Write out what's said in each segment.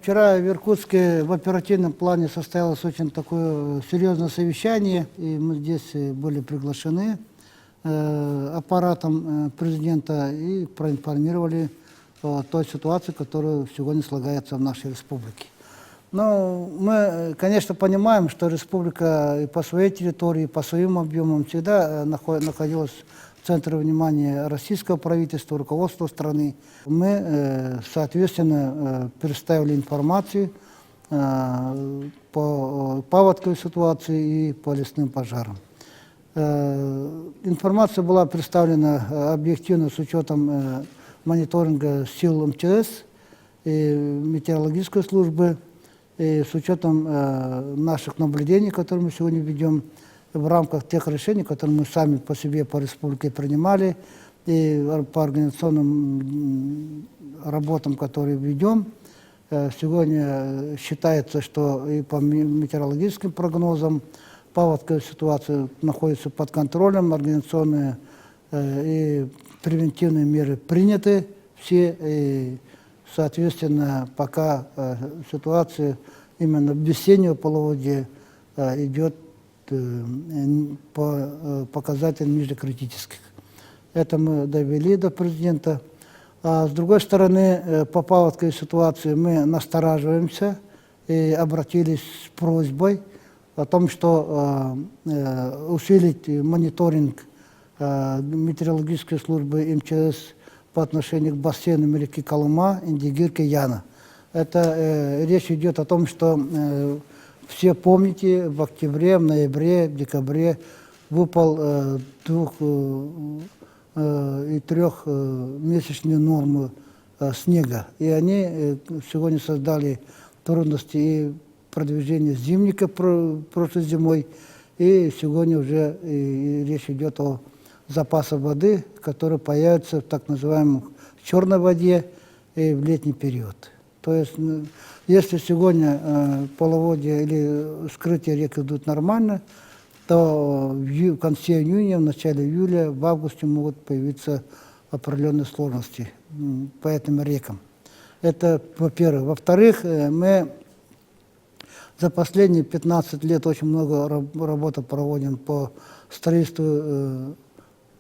Вчера в Иркутске в оперативном плане состоялось очень такое серьезное совещание, и мы здесь были приглашены аппаратом президента и проинформировали о той ситуации, которая сегодня слагается в нашей республике. Но мы, конечно, понимаем, что республика и по своей территории, и по своим объемам всегда находилась в центре внимания российского правительства, руководства страны. Мы, соответственно, представили информацию по паводковой ситуации и по лесным пожарам. Информация была представлена объективно с учетом мониторинга сил МЧС и метеорологической службы, и с учетом наших наблюдений, которые мы сегодня ведем в рамках тех решений, которые мы сами по себе, по республике принимали, и по организационным работам, которые ведем. Сегодня считается, что и по метеорологическим прогнозам паводковая ситуация находится под контролем, организационные и превентивные меры приняты все, и, соответственно, пока ситуация именно в весеннего половодья идет по показателям ниже критических. Это мы довели до президента. А с другой стороны, по паводковой ситуации мы настораживаемся и обратились с просьбой о том, что усилить мониторинг метеорологической службы МЧС по отношению к бассейнам реки Колыма, Индигирки, Яна. Это речь идет о том, что все помните, в октябре, в ноябре, в декабре выпал 2- и 3-месячные нормы снега. И они сегодня создали трудности и продвижения зимника прошлой зимой, и сегодня уже речь идет о запасах воды, которые появятся в так называемой черной воде и в летний период. То есть, если сегодня половодье или вскрытие рек идут нормально, то в конце июня, в начале июля, в августе могут появиться определенные сложности по этим рекам. Это во-первых. Во-вторых, мы за последние 15 лет очень много работы проводим по строительству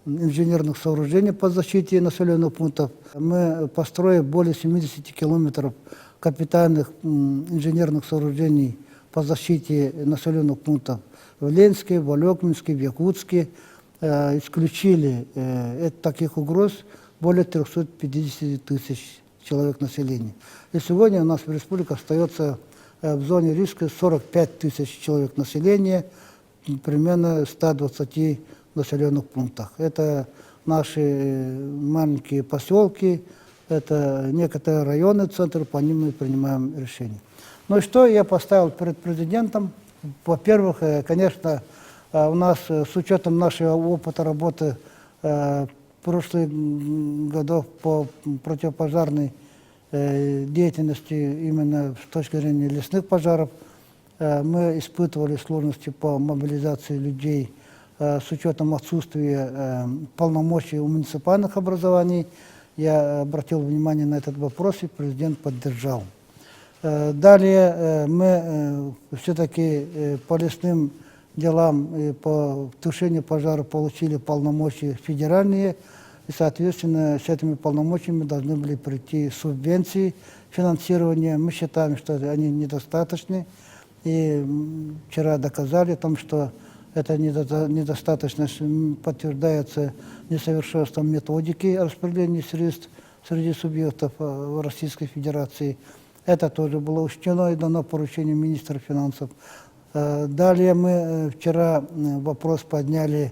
инженерных сооружений по защите населенных пунктов. Мы построили более 70 километров капитальных инженерных сооружений по защите населенных пунктов в Ленске, в Алекминске, в Якутске. Исключили таких угроз более 350 тысяч человек населения. И сегодня у нас в республике остается в зоне риска 45 тысяч человек населения, примерно 120 населенных пунктах. Это наши маленькие поселки, это некоторые районы, центры, по ним мы принимаем решения. Ну и что я поставил перед президентом? Во-первых, конечно, у нас с учетом нашего опыта работы прошлых годов по противопожарной деятельности именно с точки зрения лесных пожаров, мы испытывали сложности по мобилизации людей с учетом отсутствия полномочий у муниципальных образований. Я обратил внимание на этот вопрос, и президент поддержал. Далее мы все-таки по лесным делам и по тушению пожара получили полномочия федеральные, и, соответственно, с этими полномочиями должны были прийти субвенции, финансирования. Мы считаем, что они недостаточны, и вчера доказали о том, что это недостаточно, подтверждается несовершенством методики распределения средств среди субъектов Российской Федерации. Это тоже было учтено и дано поручение министра финансов. Далее мы вчера вопрос подняли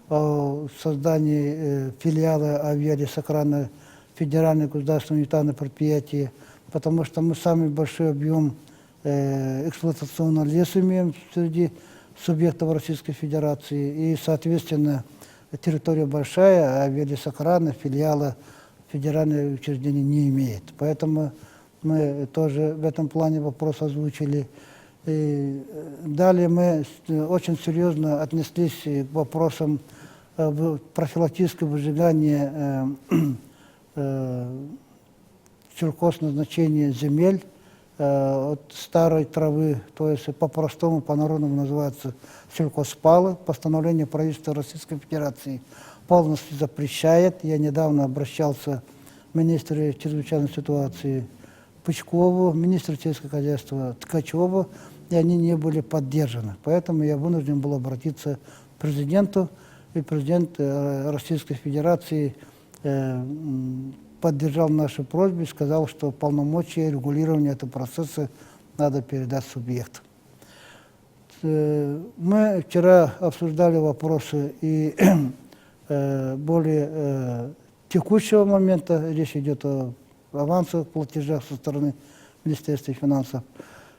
о создании филиала авиалесохраны Федерального государственного унитарного предприятия, потому что мы самый большой объем эксплуатационного леса имеем среди субъектов Российской Федерации, и, соответственно, территория большая, а авиалесохраны филиала федеральное учреждение не имеет. Поэтому мы тоже в этом плане вопрос озвучили. И далее мы очень серьезно отнеслись к вопросам профилактического выжигания сельхозназначения земель от старой травы, то есть по-простому, по-народному называется сельхозпалы. Постановление правительства Российской Федерации полностью запрещает. Я недавно обращался к министру чрезвычайной ситуации Пучкову, министру сельского хозяйства Ткачеву, и они не были поддержаны. Поэтому я вынужден был обратиться к президенту, и президент Российской Федерации поддержал нашу просьбу и сказал, что полномочия регулирования этого процесса надо передать субъекту. Мы вчера обсуждали вопросы и более текущего момента, речь идет о авансовых платежах со стороны Министерства финансов.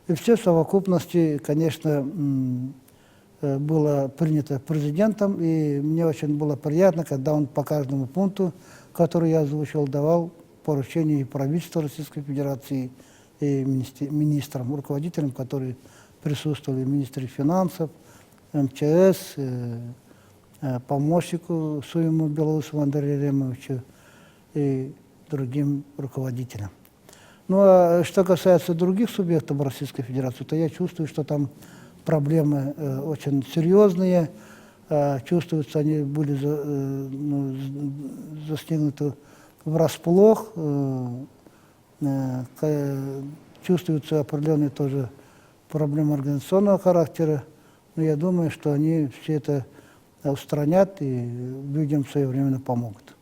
И все в совокупности, конечно, было принято президентом, и мне очень было приятно, когда он по каждому пункту, который я озвучил, давал поручения и правительству Российской Федерации, и министрам, руководителям, которые присутствовали, министре финансов, МЧС, помощнику своему Белоусову Андрею Ремовичу и другим руководителям. Ну а что касается других субъектов Российской Федерации, то я чувствую, что там проблемы очень серьезные, чувствуются, они были застигнуты врасплох, чувствуются определенные тоже проблемы организационного характера, но я думаю, что они все это устранят и людям своевременно помогут.